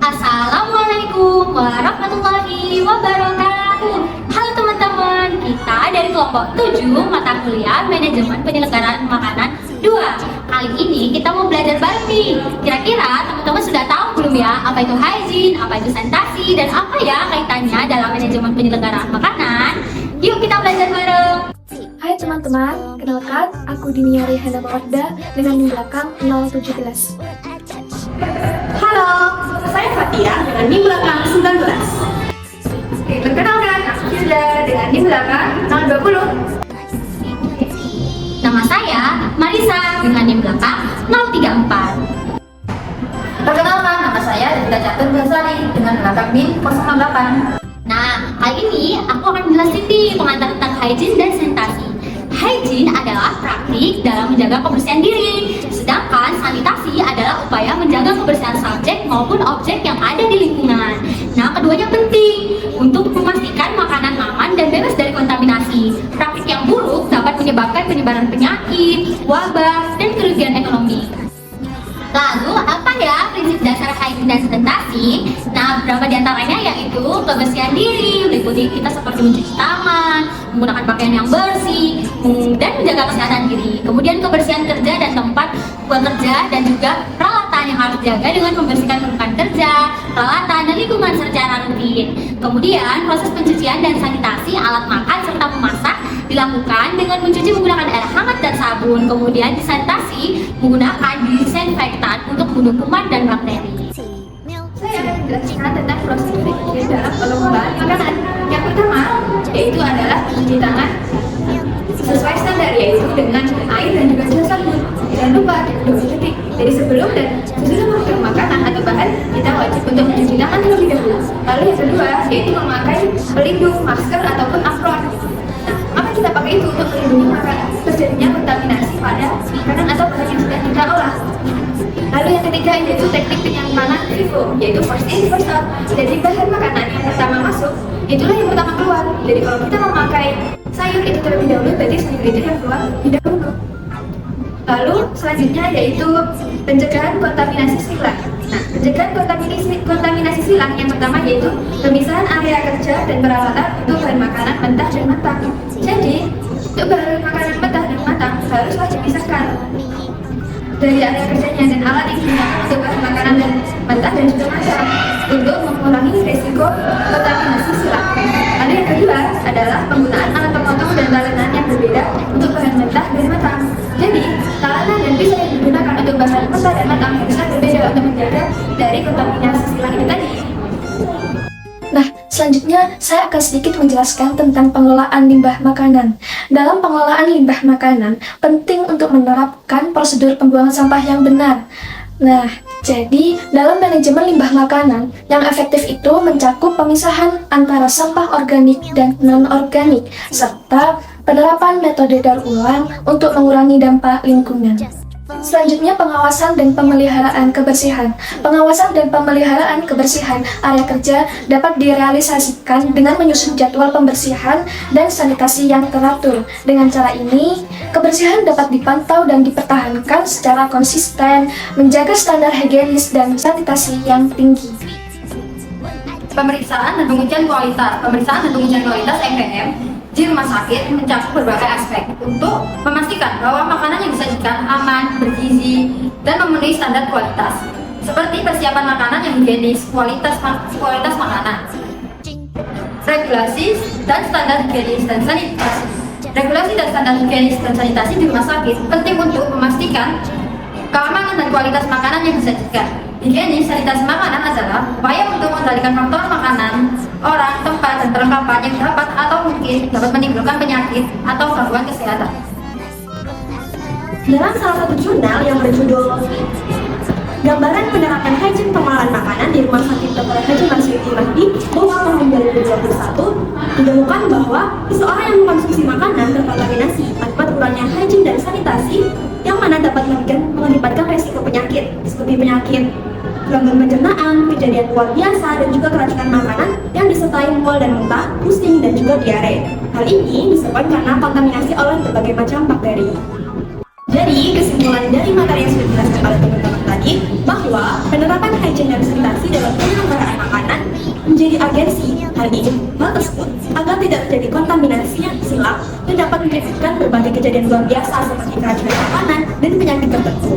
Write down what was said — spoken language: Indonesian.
Assalamualaikum warahmatullahi wabarakatuh. Halo teman-teman, kita dari kelompok 7 mata kuliah Manajemen Penyelenggaraan Makanan 2. Kali ini kita mau belajar bareng nih. Kira-kira teman-teman sudah tahu belum ya apa itu hygiene, apa itu sanitasi, dan apa ya kaitannya dalam manajemen penyelenggaraan makanan? Yuk kita belajar bareng. Hai teman-teman, kenalkan aku Dinia Rehana Mawarda dengan NIM belakang 017. Halo, saya Fatia dengan NIM belakang 19. Oke, perkenalkan, aku Hilda dengan NIM belakang 020. Nama saya Marisa dengan NIM belakang 034. Perkenalkan, nama saya Dita Catur Basari dengan belakang NIM 08. Nah, kali ini aku akan menjelaskan nih pengantar tentang hygiene dan sanitasi. Hygiene adalah praktik dalam menjaga kebersihan diri, sedangkan sanitasi adalah upaya menjaga kebersihan subjek maupun objek yang ada di lingkungan. Nah, keduanya penting untuk memastikan makanan aman dan bebas dari kontaminasi. Praktik yang buruk dapat menyebabkan penyebaran penyakit, wabah, dan kerugian ekonomi. Lalu, apa ya prinsip dasar hygiene dan sanitasi? Nah, beberapa diantaranya yaitu kebersihan diri, meliputi kita seperti mencuci tangan, menggunakan pakaian yang bersih, dan menjaga kesehatan diri. Kemudian kebersihan kerja dan tempat bekerja, dan juga peralatan yang harus dijaga dengan membersihkan lingkungan kerja, peralatan, dan lingkungan secara rutin. Kemudian proses pencucian dan sanitasi alat makan serta memasak dilakukan dengan mencuci menggunakan air hangat dan sabun. Kemudian disanitasi menggunakan disinfektan untuk membunuh kuman dan bakteri. Saya akan menjelaskan tentang proses berikutnya dalam perlombaan makanan. Yang pertama, yaitu adalah mencuci tangan sesuai standar, yaitu dengan air dan juga gel sabun. Jangan lupa 20 detik. Jadi sebelum dan sesudah memakan makanan atau bahan, kita wajib untuk mencuci tangan terlebih dahulu. Lalu yang kedua, yaitu memakai pelindung, masker ataupun apron. Nah, maka kita pakai itu untuk melindungi terjadinya kontaminasi pada makanan atau bahan yang sudah kita olah. Lalu yang ketiga yaitu teknik penyimpanan FIFO, yaitu first in first out. Jadi bahan makanan yang pertama masuk, itulah yang pertama keluar. Jadi kalau kita memakai sayur itu terlebih dahulu, berarti sayur itu yang keluar lebih dahulu. Lalu selanjutnya yaitu pencegahan kontaminasi silang. Nah, pencegahan kontaminasi silang yang pertama yaitu pemisahan area kerja dan peralatan untuk bahan makanan mentah dan matang. Jadi untuk bahan makanan mentah dan matang haruslah dipisahkan dari area kerjanya dan alat yang digunakan untuk bahan makanan dan mentah dan juga matang untuk mengurangi risiko kontaminasi silang. Lalu yang kedua adalah penggunaan alat pemotong dan talenan yang berbeda untuk bahan mentah dan matang. Jadi talenan dan pisau yang digunakan untuk bahan mentah dan matang harusnya berbeda untuk menjaga dari kontaminasi silang ini tadi. Nah, selanjutnya saya akan sedikit menjelaskan tentang pengelolaan limbah makanan. Dalam pengelolaan limbah makanan, penting untuk menerapkan prosedur pembuangan sampah yang benar. Nah, jadi dalam manajemen limbah makanan, yang efektif itu mencakup pemisahan antara sampah organik dan non-organik, serta penerapan metode daur ulang untuk mengurangi dampak lingkungan. Selanjutnya, pengawasan dan pemeliharaan kebersihan. Pengawasan dan pemeliharaan kebersihan area kerja dapat direalisasikan dengan menyusun jadwal pembersihan dan sanitasi yang teratur. Dengan cara ini, kebersihan dapat dipantau dan dipertahankan secara konsisten, menjaga standar higienis dan sanitasi yang tinggi. Pemeriksaan dan pengujian kualitas. Pemeriksaan dan pengujian kualitas MPM di rumah sakit mencakup berbagai aspek untuk memastikan bahwa makanan yang disajikan aman, bergizi, dan memenuhi standar kualitas, seperti persiapan makanan yang higienis, kualitas makanan, regulasi dan standar higienis dan sanitasi. Regulasi dan standar higienis dan sanitasi di rumah sakit penting untuk memastikan keamanan dan kualitas makanan yang disajikan. Higienis sanitasi makanan adalah upaya untuk mengendalikan faktor makanan, orang, tempat, dan perlengkapan yang dapat atau mungkin dapat menimbulkan penyakit atau gangguan kesehatan. Dalam salah satu jurnal yang berjudul Gambaran Penerapan Hygiene Pengolahan Makanan di Rumah Sakit Dr. Haji Masyuti Mahdi, Bogor tahun 2021, ditemukan bahwa seseorang yang mengkonsumsi makanan terkontaminasi akibat kurangnya hygiene dan sanitasi, yang mana dapat mengakibatkan resiko penyakit seperti penyakit gangguan pencernaan, kejadian luar biasa, dan juga keracunan makanan yang disertai mual dan muntah, pusing, dan juga diare. Hal ini disebabkan karena kontaminasi oleh berbagai macam bakteri. Jadi, kesimpulan dari materi yang sudah dijelaskan oleh teman-teman tadi bahwa penerapan hygiene dan sanitasi dalam menjadi agensi. Hal tersebut agar tidak terjadi kontaminasi yang silang dan dapat menyebabkan berbagai kejadian luar biasa seperti keracunan makanan dan penyakit tertentu.